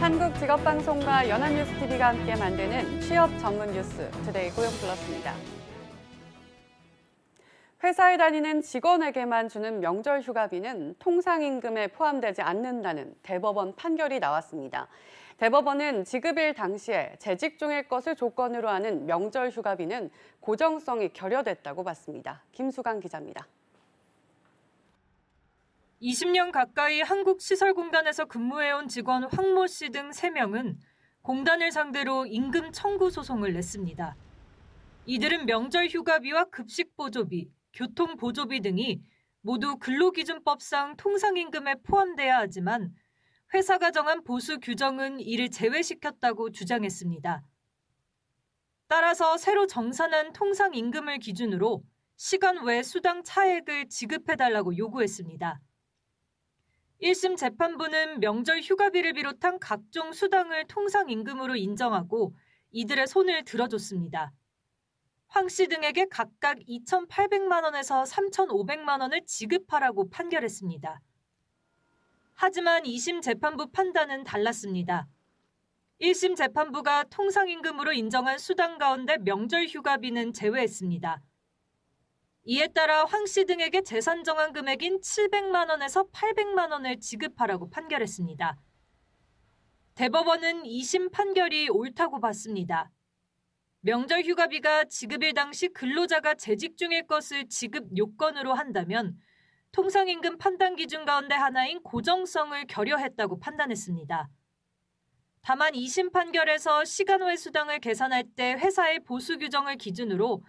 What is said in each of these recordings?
한국직업방송과 연합뉴스TV가 함께 만드는 취업 전문 뉴스 투데이 고용플러스입니다. 회사에 다니는 직원에게만 주는 명절 휴가비는 통상임금에 포함되지 않는다는 대법원 판결이 나왔습니다. 대법원은 지급일 당시에 재직 중일 것을 조건으로 하는 명절 휴가비는 고정성이 결여됐다고 봤습니다. 김수강 기자입니다. 20년 가까이 한국시설공단에서 근무해온 직원 황모 씨 등 3명은 공단을 상대로 임금 청구 소송을 냈습니다. 이들은 명절 휴가비와 급식보조비, 교통보조비 등이 모두 근로기준법상 통상임금에 포함돼야 하지만 회사가 정한 보수 규정은 이를 제외시켰다고 주장했습니다. 따라서 새로 정산한 통상임금을 기준으로 시간 외 수당 차액을 지급해달라고 요구했습니다. 1심 재판부는 명절 휴가비를 비롯한 각종 수당을 통상임금으로 인정하고 이들의 손을 들어줬습니다. 황 씨 등에게 각각 2,800만 원에서 3,500만 원을 지급하라고 판결했습니다. 하지만 2심 재판부 판단은 달랐습니다. 1심 재판부가 통상임금으로 인정한 수당 가운데 명절 휴가비는 제외했습니다. 이에 따라 황 씨 등에게 재산 정한 금액인 700만 원에서 800만 원을 지급하라고 판결했습니다. 대법원은 2심 판결이 옳다고 봤습니다. 명절 휴가비가 지급일 당시 근로자가 재직 중일 것을 지급 요건으로 한다면 통상임금 판단 기준 가운데 하나인 고정성을 결여했다고 판단했습니다. 다만 2심 판결에서 시간 외 수당을 계산할 때 회사의 보수 규정을 기준으로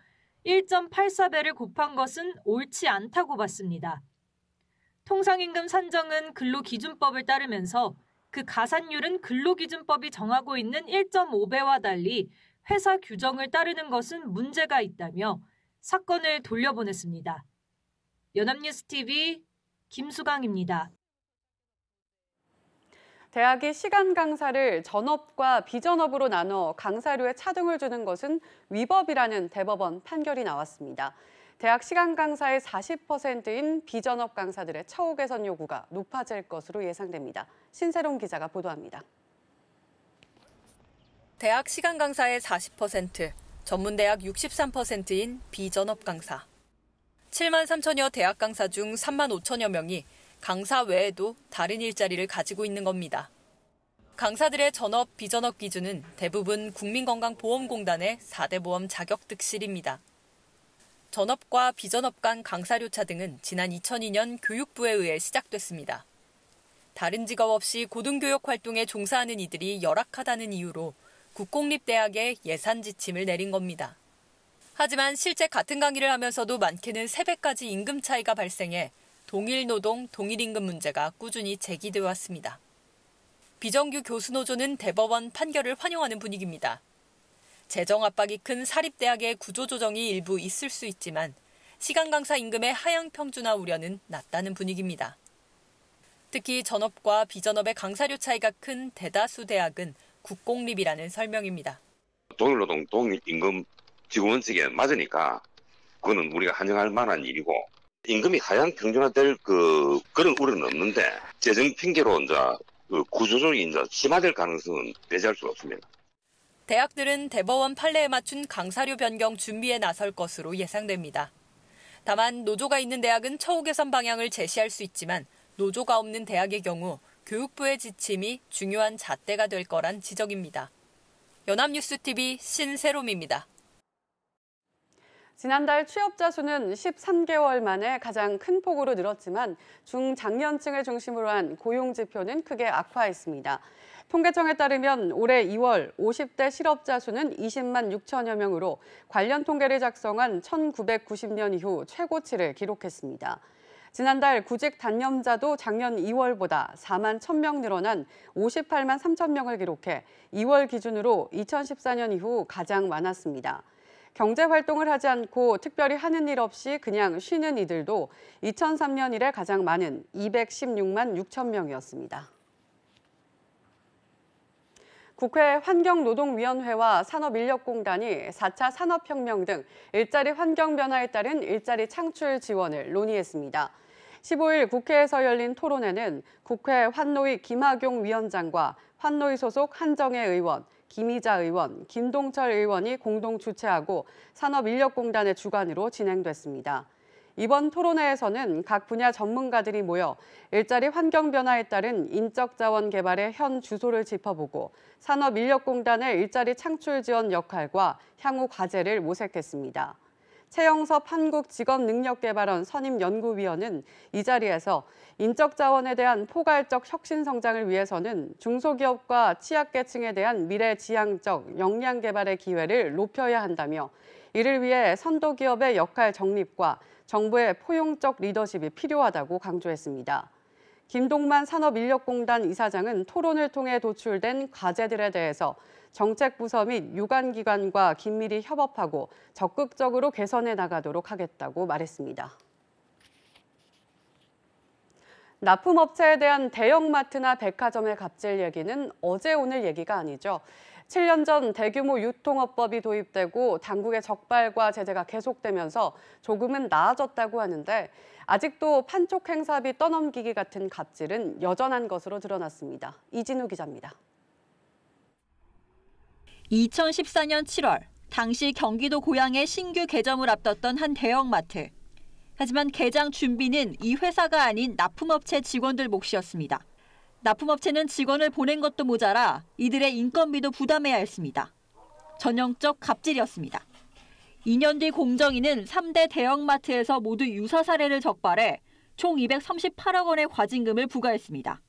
1.84배를 곱한 것은 옳지 않다고 봤습니다. 통상임금 산정은 근로기준법을 따르면서 그 가산율은 근로기준법이 정하고 있는 1.5배와 달리 회사 규정을 따르는 것은 문제가 있다며 사건을 돌려보냈습니다. 연합뉴스TV 김수강입니다. 대학이 시간 강사를 전업과 비전업으로 나눠 강사료에 차등을 주는 것은 위법이라는 대법원 판결이 나왔습니다. 대학 시간 강사의 40%인 비전업 강사들의 처우 개선 요구가 높아질 것으로 예상됩니다. 신세롱 기자가 보도합니다. 대학 시간 강사의 40%, 전문대학 63%인 비전업 강사. 7만 3천여 대학 강사 중 3만 5천여 명이 강사 외에도 다른 일자리를 가지고 있는 겁니다. 강사들의 전업, 비전업 기준은 대부분 국민건강보험공단의 4대 보험 자격득실입니다. 전업과 비전업 간 강사료 차등은 지난 2002년 교육부에 의해 시작됐습니다. 다른 직업 없이 고등교육 활동에 종사하는 이들이 열악하다는 이유로 국공립대학에 예산 지침을 내린 겁니다. 하지만 실제 같은 강의를 하면서도 많게는 3배까지 임금 차이가 발생해 동일 노동, 동일 임금 문제가 꾸준히 제기되어 왔습니다. 비정규 교수노조는 대법원 판결을 환영하는 분위기입니다. 재정 압박이 큰 사립대학의 구조조정이 일부 있을 수 있지만 시간 강사 임금의 하향 평준화 우려는 낮다는 분위기입니다. 특히 전업과 비전업의 강사료 차이가 큰 대다수 대학은 국공립이라는 설명입니다. 동일 노동, 동일 임금 지구원칙에 맞으니까 그거는 우리가 환영할 만한 일이고 임금이 하향 평준화될 그런 우려는 없는데 재정 핑계로 이제 구조조정이 이제 심화될 가능성은 배제할 수가 없습니다. 대학들은 대법원 판례에 맞춘 강사료 변경 준비에 나설 것으로 예상됩니다. 다만 노조가 있는 대학은 처우 개선 방향을 제시할 수 있지만 노조가 없는 대학의 경우 교육부의 지침이 중요한 잣대가 될 거란 지적입니다. 연합뉴스TV 신세롬입니다. 지난달 취업자 수는 13개월 만에 가장 큰 폭으로 늘었지만 중장년층을 중심으로 한 고용 지표는 크게 악화했습니다. 통계청에 따르면 올해 2월 50대 실업자 수는 20만 6천여 명으로 관련 통계를 작성한 1990년 이후 최고치를 기록했습니다. 지난달 구직 단념자도 작년 2월보다 4만 1,000명 늘어난 58만 3천 명을 기록해 2월 기준으로 2014년 이후 가장 많았습니다. 경제활동을 하지 않고 특별히 하는 일 없이 그냥 쉬는 이들도 2003년 이래 가장 많은 216만 6천 명이었습니다. 국회 환경노동위원회와 산업인력공단이 4차 산업혁명 등 일자리 환경 변화에 따른 일자리 창출 지원을 논의했습니다. 15일 국회에서 열린 토론회는 국회 환노위 김학용 위원장과 환노위 소속 한정혜 의원, 김희자 의원, 김동철 의원이 공동 주최하고 산업인력공단의 주관으로 진행됐습니다. 이번 토론회에서는 각 분야 전문가들이 모여 일자리 환경 변화에 따른 인적 자원 개발의 현 주소를 짚어보고 산업인력공단의 일자리 창출 지원 역할과 향후 과제를 모색했습니다. 최영섭 한국직업능력개발원 선임연구위원은 이 자리에서 인적 자원에 대한 포괄적 혁신 성장을 위해서는 중소기업과 취약계층에 대한 미래지향적 역량 개발의 기회를 높여야 한다며 이를 위해 선도기업의 역할 정립과 정부의 포용적 리더십이 필요하다고 강조했습니다. 김동만 산업인력공단 이사장은 토론을 통해 도출된 과제들에 대해서 정책부서 및 유관기관과 긴밀히 협업하고 적극적으로 개선해 나가도록 하겠다고 말했습니다. 납품업체에 대한 대형마트나 백화점의 갑질 얘기는 어제 오늘 얘기가 아니죠. 7년 전 대규모 유통업법이 도입되고 당국의 적발과 제재가 계속되면서 조금은 나아졌다고 하는데 아직도 판촉 행사비 떠넘기기 같은 갑질은 여전한 것으로 드러났습니다. 이진우 기자입니다. 2014년 7월, 당시 경기도 고양의 신규 개점을 앞뒀던 한 대형마트. 하지만 개장 준비는 이 회사가 아닌 납품업체 직원들 몫이었습니다. 납품업체는 직원을 보낸 것도 모자라 이들의 인건비도 부담해야 했습니다. 전형적 갑질이었습니다. 2년 뒤 공정위는 3대 대형마트에서 모두 유사 사례를 적발해 총 238억 원의 과징금을 부과했습니다.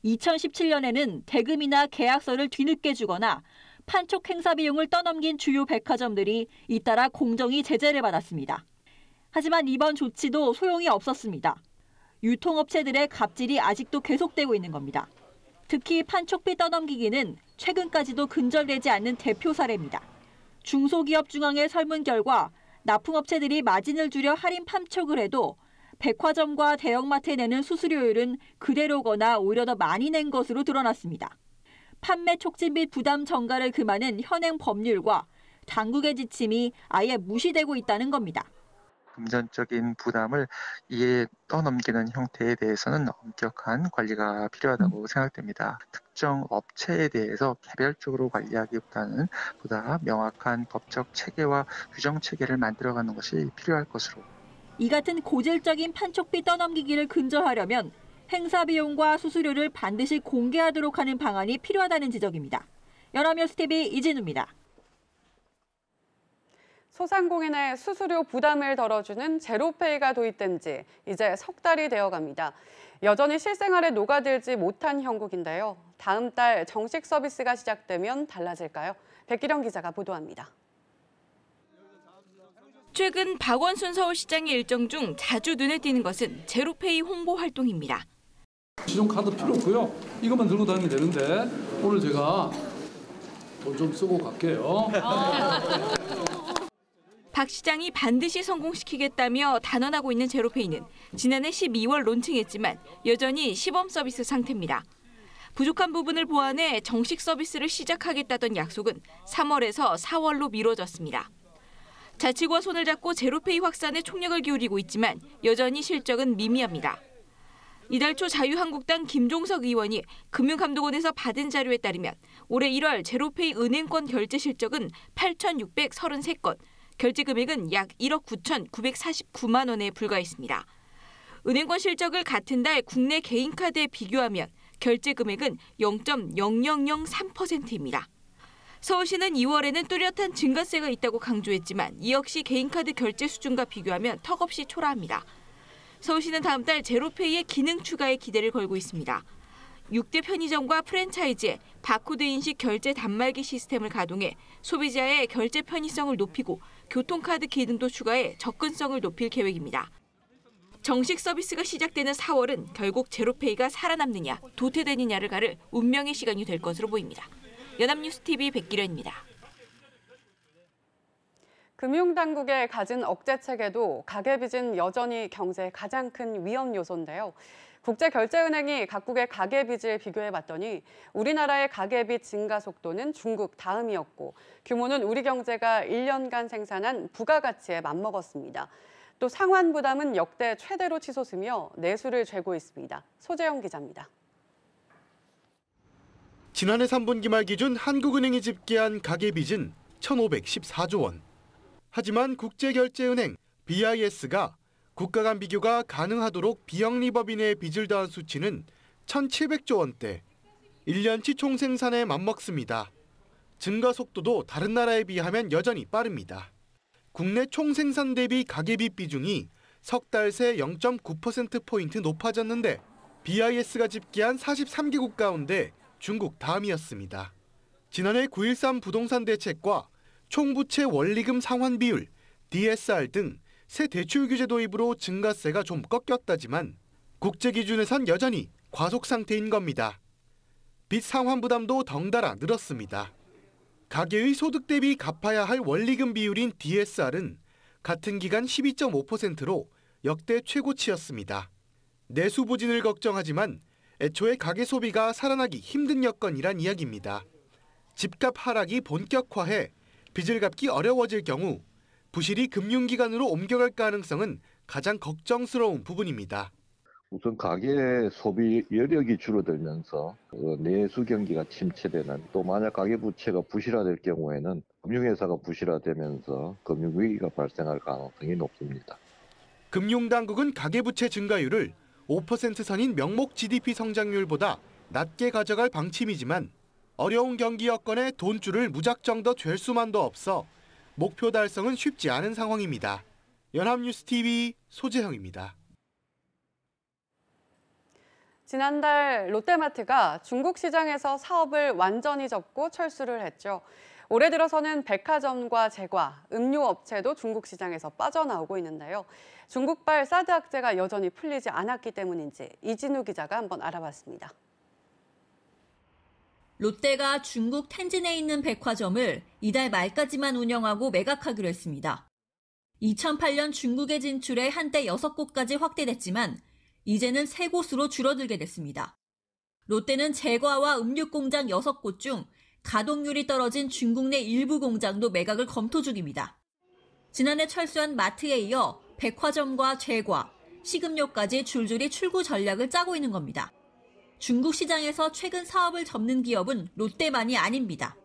2017년에는 대금이나 계약서를 뒤늦게 주거나 판촉 행사 비용을 떠넘긴 주요 백화점들이 잇따라 공정위 제재를 받았습니다. 하지만 이번 조치도 소용이 없었습니다. 유통업체들의 갑질이 아직도 계속되고 있는 겁니다. 특히 판촉비 떠넘기기는 최근까지도 근절되지 않는 대표 사례입니다. 중소기업중앙회 설문 결과 납품업체들이 마진을 줄여 할인 판촉을 해도 백화점과 대형마트에 내는 수수료율은 그대로거나 오히려 더 많이 낸 것으로 드러났습니다. 판매 촉진 및 부담 전가를 금하는 현행 법률과 당국의 지침이 아예 무시되고 있다는 겁니다. 금전적인 부담을 이에 떠넘기는 형태에 대해서는 엄격한 관리가 필요하다고 생각됩니다. 특정 업체에 대해서 개별적으로 관리하기보다는 보다 명확한 법적 체계와 규정 체계를 만들어가는 것이 필요할 것으로. 이 같은 고질적인 판촉비 떠넘기기를 근절하려면 행사 비용과 수수료를 반드시 공개하도록 하는 방안이 필요하다는 지적입니다. 연합뉴스TV 이진우입니다. 소상공인의 수수료 부담을 덜어주는 제로페이가 도입된 지 이제 석 달이 되어갑니다. 여전히 실생활에 녹아들지 못한 형국인데요. 다음 달 정식 서비스가 시작되면 달라질까요? 백기령 기자가 보도합니다. 최근 박원순 서울시장의 일정 중 자주 눈에 띄는 것은 제로페이 홍보 활동입니다. 신용카드 필요 없고요. 이것만 들고 다니면 되는데 오늘 제가 돈 좀 쓰고 갈게요. 박 시장이 반드시 성공시키겠다며 단언하고 있는 제로페이는 지난해 12월 론칭했지만 여전히 시범 서비스 상태입니다. 부족한 부분을 보완해 정식 서비스를 시작하겠다던 약속은 3월에서 4월로 미뤄졌습니다. 자치구와 손을 잡고 제로페이 확산에 총력을 기울이고 있지만 여전히 실적은 미미합니다. 이달 초 자유한국당 김종석 의원이 금융감독원에서 받은 자료에 따르면 올해 1월 제로페이 은행권 결제 실적은 8,633건, 결제 금액은 약 1억 9,949만 원에 불과했습니다. 은행권 실적을 같은 달 국내 개인카드에 비교하면 결제 금액은 0.0003%입니다. 서울시는 2월에는 뚜렷한 증가세가 있다고 강조했지만 이 역시 개인카드 결제 수준과 비교하면 턱없이 초라합니다. 서울시는 다음 달 제로페이의 기능 추가에 기대를 걸고 있습니다. 6대 편의점과 프랜차이즈에 바코드 인식 결제 단말기 시스템을 가동해 소비자의 결제 편의성을 높이고 교통카드 기능도 추가해 접근성을 높일 계획입니다. 정식 서비스가 시작되는 4월은 결국 제로페이가 살아남느냐 도태되느냐를 가를 운명의 시간이 될 것으로 보입니다. 연합뉴스TV 백기련입니다. 금융당국의 갖은 억제책에도 가계빚은 여전히 경제의 가장 큰 위험 요소인데요. 국제결제은행이 각국의 가계빚을 비교해봤더니 우리나라의 가계빚 증가 속도는 중국 다음이었고 규모는 우리 경제가 1년간 생산한 부가가치에 맞먹었습니다. 또 상환 부담은 역대 최대로 치솟으며 내수를 죄고 있습니다. 소재영 기자입니다. 지난해 3분기 말 기준 한국은행이 집계한 가계빚은 1,514조 원. 하지만 국제결제은행 BIS가 국가 간 비교가 가능하도록 비영리법인의 빚을 더한 수치는 1,700조 원대. 1년치 총생산에 맞먹습니다. 증가 속도도 다른 나라에 비하면 여전히 빠릅니다. 국내 총생산 대비 가계빚 비중이 석 달 새 0.9%포인트 높아졌는데 BIS가 집계한 43개국 가운데 중국 다음이었습니다. 지난해 9.13 부동산 대책과 총부채 원리금 상환 비율, DSR 등 새 대출 규제 도입으로 증가세가 좀 꺾였다지만 국제 기준에선 여전히 과속 상태인 겁니다. 빚 상환 부담도 덩달아 늘었습니다. 가계의 소득 대비 갚아야 할 원리금 비율인 DSR은 같은 기간 12.5%로 역대 최고치였습니다. 내수 부진을 걱정하지만 애초에 가계 소비가 살아나기 힘든 여건이란 이야기입니다. 집값 하락이 본격화해 빚을 갚기 어려워질 경우 부실이 금융기관으로 옮겨갈 가능성은 가장 걱정스러운 부분입니다. 우선 가계 소비 여력이 줄어들면서 내수 경기가 침체되는, 또 만약 가계 부채가 부실화될 경우에는 금융회사가 부실화되면서 금융위기가 발생할 가능성이 높습니다. 금융당국은 가계부채 증가율을 5% 선인 명목 GDP 성장률보다 낮게 가져갈 방침이지만 어려운 경기 여건에 돈줄을 무작정 더 잴 수만도 없어 목표 달성은 쉽지 않은 상황입니다. 연합뉴스TV 소재형입니다. 지난달 롯데마트가 중국 시장에서 사업을 완전히 접고 철수를 했죠. 올해 들어서는 백화점과 제과, 음료업체도 중국 시장에서 빠져나오고 있는데요. 중국발 사드 악재가 여전히 풀리지 않았기 때문인지 이진우 기자가 한번 알아봤습니다. 롯데가 중국 텐진에 있는 백화점을 이달 말까지만 운영하고 매각하기로 했습니다. 2008년 중국에 진출해 한때 6곳까지 확대됐지만 이제는 3곳으로 줄어들게 됐습니다. 롯데는 제과와 음료 공장 6곳 중 가동률이 떨어진 중국 내 일부 공장도 매각을 검토 중입니다. 지난해 철수한 마트에 이어 백화점과 제과, 식음료까지 줄줄이 출구 전략을 짜고 있는 겁니다. 중국 시장에서 최근 사업을 접는 기업은 롯데만이 아닙니다.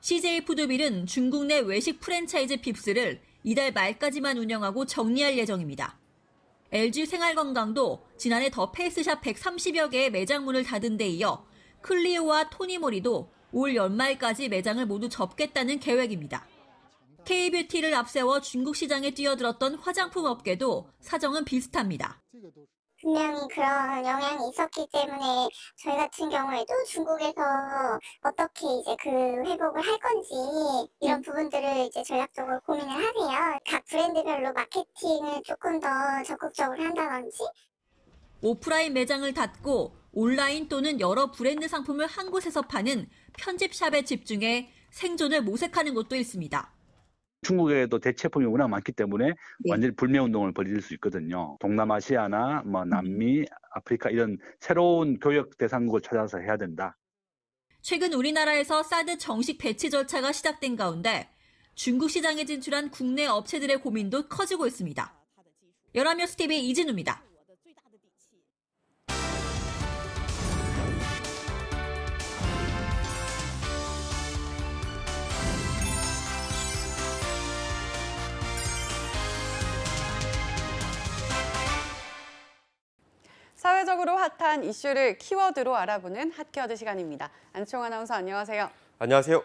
CJ푸드빌은 중국 내 외식 프랜차이즈 핍스를 이달 말까지만 운영하고 정리할 예정입니다. LG생활건강도 지난해 더 페이스샵 130여 개의 매장 문을 닫은 데 이어 클리오와 토니모리도 올 연말까지 매장을 모두 접겠다는 계획입니다. K뷰티를 앞세워 중국 시장에 뛰어들었던 화장품 업계도 사정은 비슷합니다. 분명히 그런 영향이 있었기 때문에 저희 같은 경우에도 중국에서 어떻게 이제 그 회복을 할 건지 이런 부분들을 이제 전략적으로 고민을 하세요. 각 브랜드별로 마케팅을 조금 더 적극적으로 한다든지. 오프라인 매장을 닫고 온라인 또는 여러 브랜드 상품을 한 곳에서 파는 편집샵에 집중해 생존을 모색하는 곳도 있습니다. 중국에도 대체품이 워낙 많기 때문에 완전히 불매운동을 벌일 수 있거든요. 동남아시아나 남미, 아프리카 이런 새로운 교역 대상국을 찾아서 해야 된다. 최근 우리나라에서 사드 정식 배치 절차가 시작된 가운데 중국 시장에 진출한 국내 업체들의 고민도 커지고 있습니다. 연합뉴스TV 이진우입니다. 사회적으로 핫한 이슈를 키워드로 알아보는 핫키워드 시간입니다. 안치홍 아나운서 안녕하세요. 안녕하세요.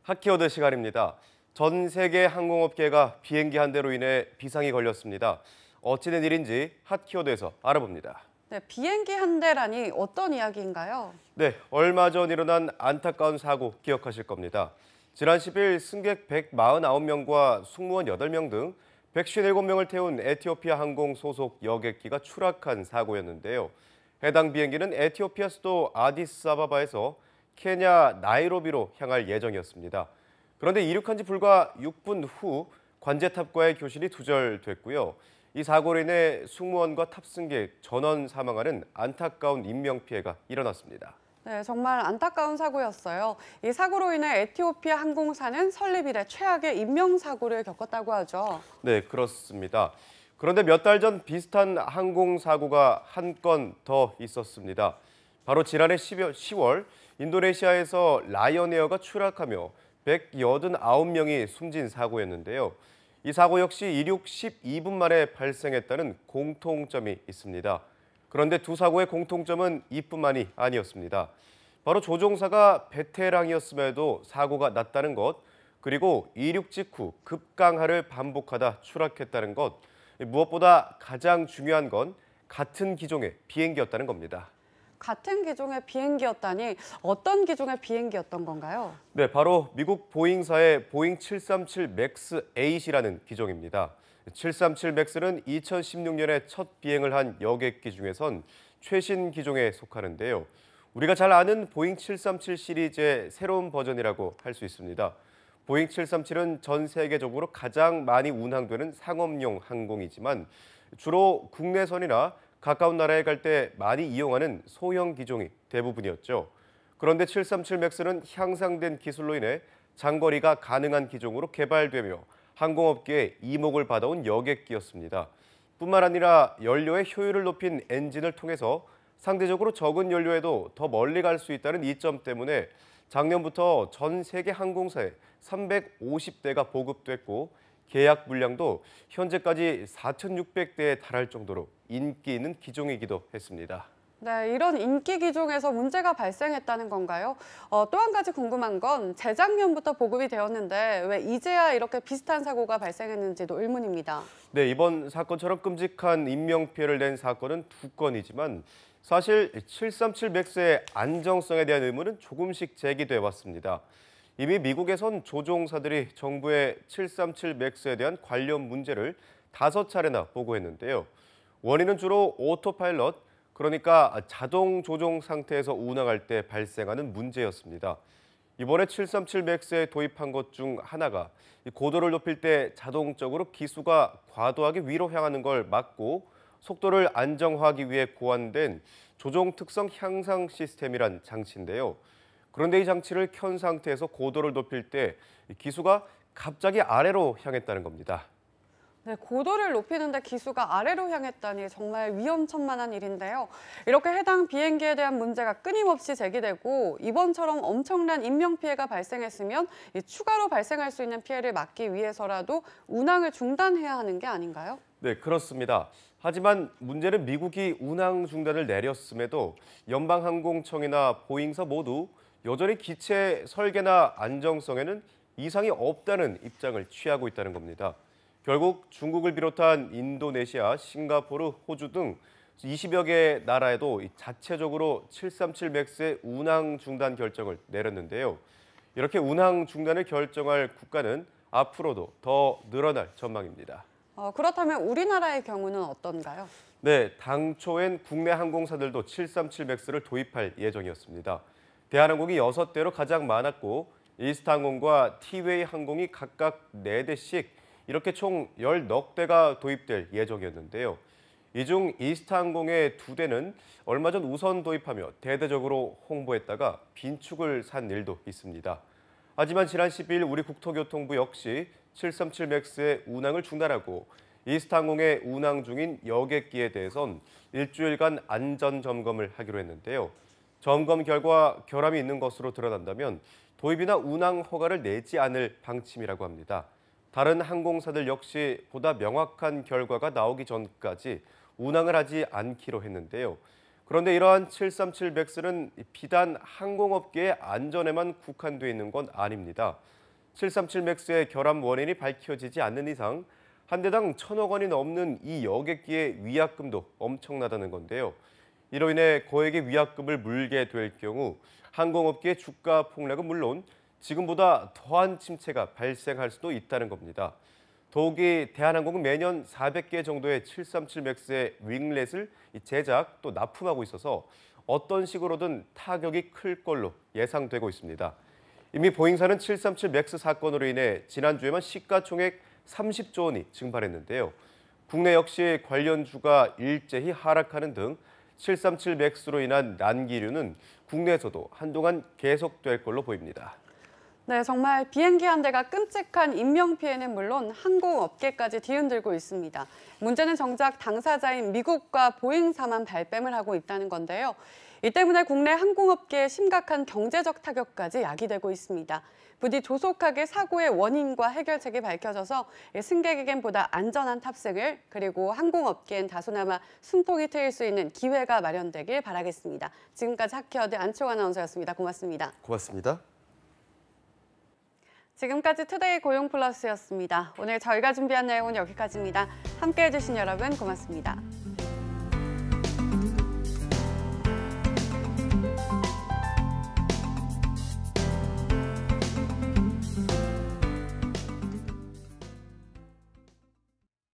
핫키워드 시간입니다. 전 세계 항공업계가 비행기 한 대로 인해 비상이 걸렸습니다. 어찌된 일인지 핫키워드에서 알아봅니다. 네, 비행기 한 대라니 어떤 이야기인가요? 네, 얼마 전 일어난 안타까운 사고 기억하실 겁니다. 지난 10일 승객 149명과 승무원 8명 등 157명을 태운 에티오피아 항공 소속 여객기가 추락한 사고였는데요. 해당 비행기는 에티오피아 수도 아디스아바바에서 케냐 나이로비로 향할 예정이었습니다. 그런데 이륙한 지 불과 6분 후 관제탑과의 교신이 두절됐고요. 이 사고로 인해 승무원과 탑승객 전원 사망하는 안타까운 인명피해가 일어났습니다. 네, 정말 안타까운 사고였어요. 이 사고로 인해 에티오피아 항공사는 설립 이래 최악의 인명사고를 겪었다고 하죠. 네, 그렇습니다. 그런데 몇 달 전 비슷한 항공사고가 한 건 더 있었습니다. 바로 지난해 10월 인도네시아에서 라이언에어가 추락하며 189명이 숨진 사고였는데요. 이 사고 역시 이륙 12분 만에 발생했다는 공통점이 있습니다. 그런데 두 사고의 공통점은 이뿐만이 아니었습니다. 바로 조종사가 베테랑이었음에도 사고가 났다는 것, 그리고 이륙 직후 급강하를 반복하다 추락했다는 것, 무엇보다 가장 중요한 건 같은 기종의 비행기였다는 겁니다. 같은 기종의 비행기였다니 어떤 기종의 비행기였던 건가요? 네, 바로 미국 보잉사의 보잉 737 맥스 8이라는 기종입니다. 737 맥스는 2016년에 첫 비행을 한 여객기 중에선 최신 기종에 속하는데요. 우리가 잘 아는 보잉 737 시리즈의 새로운 버전이라고 할 수 있습니다. 보잉 737은 전 세계적으로 가장 많이 운항되는 상업용 항공이지만 주로 국내선이나 가까운 나라에 갈 때 많이 이용하는 소형 기종이 대부분이었죠. 그런데 737 맥스는 향상된 기술로 인해 장거리가 가능한 기종으로 개발되며 항공업계에 이목을 받아온 여객기였습니다. 뿐만 아니라 연료의 효율을 높인 엔진을 통해서 상대적으로 적은 연료에도 더 멀리 갈 수 있다는 이점 때문에 작년부터 전 세계 항공사에 350대가 보급됐고 계약 물량도 현재까지 4,600대에 달할 정도로 인기 있는 기종이기도 했습니다. 네, 이런 인기 기종에서 문제가 발생했다는 건가요? 또 한 가지 궁금한 건 재작년부터 보급이 되었는데 왜 이제야 이렇게 비슷한 사고가 발생했는지도 의문입니다. 네, 이번 사건처럼 끔찍한 인명피해를 낸 사건은 두 건이지만 사실 737 맥스의 안정성에 대한 의문은 조금씩 제기돼 왔습니다. 이미 미국에선 조종사들이 정부의 737 맥스에 대한 관련 문제를 5차례나 보고했는데요. 원인은 주로 오토파일럿, 그러니까 자동 조종 상태에서 운항할 때 발생하는 문제였습니다. 이번에 737 맥스에 도입한 것 중 하나가 고도를 높일 때 자동적으로 기수가 과도하게 위로 향하는 걸 막고 속도를 안정화하기 위해 고안된 조종 특성 향상 시스템이란 장치인데요. 그런데 이 장치를 켠 상태에서 고도를 높일 때 기수가 갑자기 아래로 향했다는 겁니다. 네, 고도를 높이는데 기수가 아래로 향했다니 정말 위험천만한 일인데요. 이렇게 해당 비행기에 대한 문제가 끊임없이 제기되고 이번처럼 엄청난 인명피해가 발생했으면 추가로 발생할 수 있는 피해를 막기 위해서라도 운항을 중단해야 하는 게 아닌가요? 네, 그렇습니다. 하지만 문제는 미국이 운항 중단을 내렸음에도 연방항공청이나 보잉사 모두 여전히 기체 설계나 안정성에는 이상이 없다는 입장을 취하고 있다는 겁니다. 결국 중국을 비롯한 인도네시아, 싱가포르, 호주 등 20여 개 나라에도 자체적으로 737 맥스의 운항 중단 결정을 내렸는데요. 이렇게 운항 중단을 결정할 국가는 앞으로도 더 늘어날 전망입니다. 그렇다면 우리나라의 경우는 어떤가요? 네, 당초엔 국내 항공사들도 737 맥스를 도입할 예정이었습니다. 대한항공이 6대로 가장 많았고 이스타항공과 티웨이 항공이 각각 4대씩 이렇게 총 10대가 도입될 예정이었는데요. 이 중 이스타항공의 2대는 얼마 전 우선 도입하며 대대적으로 홍보했다가 빈축을 산 일도 있습니다. 하지만 지난 10일 우리 국토교통부 역시 737 맥스의 운항을 중단하고 이스타항공의 운항 중인 여객기에 대해선 일주일간 안전 점검을 하기로 했는데요. 점검 결과 결함이 있는 것으로 드러난다면 도입이나 운항 허가를 내지 않을 방침이라고 합니다. 다른 항공사들 역시 보다 명확한 결과가 나오기 전까지 운항을 하지 않기로 했는데요. 그런데 이러한 737 맥스는 비단 항공업계의 안전에만 국한돼 있는 건 아닙니다. 737 맥스의 결함 원인이 밝혀지지 않는 이상 한 대당 1,000억 원이 넘는 이 여객기의 위약금도 엄청나다는 건데요. 이로 인해 고액의 위약금을 물게 될 경우 항공업계의 주가 폭락은 물론 지금보다 더한 침체가 발생할 수도 있다는 겁니다. 더욱이 대한항공은 매년 400개 정도의 737 맥스의 윙렛을 제작 또 납품하고 있어서 어떤 식으로든 타격이 클 걸로 예상되고 있습니다. 이미 보잉사는 737 맥스 사건으로 인해 지난주에만 시가총액 30조 원이 증발했는데요. 국내 역시 관련주가 일제히 하락하는 등 737 맥스로 인한 난기류는 국내에서도 한동안 계속될 걸로 보입니다. 네, 정말 비행기 한 대가 끔찍한 인명피해는 물론 항공업계까지 뒤흔들고 있습니다. 문제는 정작 당사자인 미국과 보잉사만 발뺌을 하고 있다는 건데요. 이 때문에 국내 항공업계에 심각한 경제적 타격까지 야기되고 있습니다. 부디 조속하게 사고의 원인과 해결책이 밝혀져서 승객에겐 보다 안전한 탑승을, 그리고 항공업계엔 다소나마 숨통이 트일 수 있는 기회가 마련되길 바라겠습니다. 지금까지 하키어드 안치홍 아나운서였습니다. 고맙습니다. 고맙습니다. 지금까지 투데이 고용 플러스였습니다. 오늘 저희가 준비한 내용은 여기까지입니다. 함께해 주신 여러분 고맙습니다.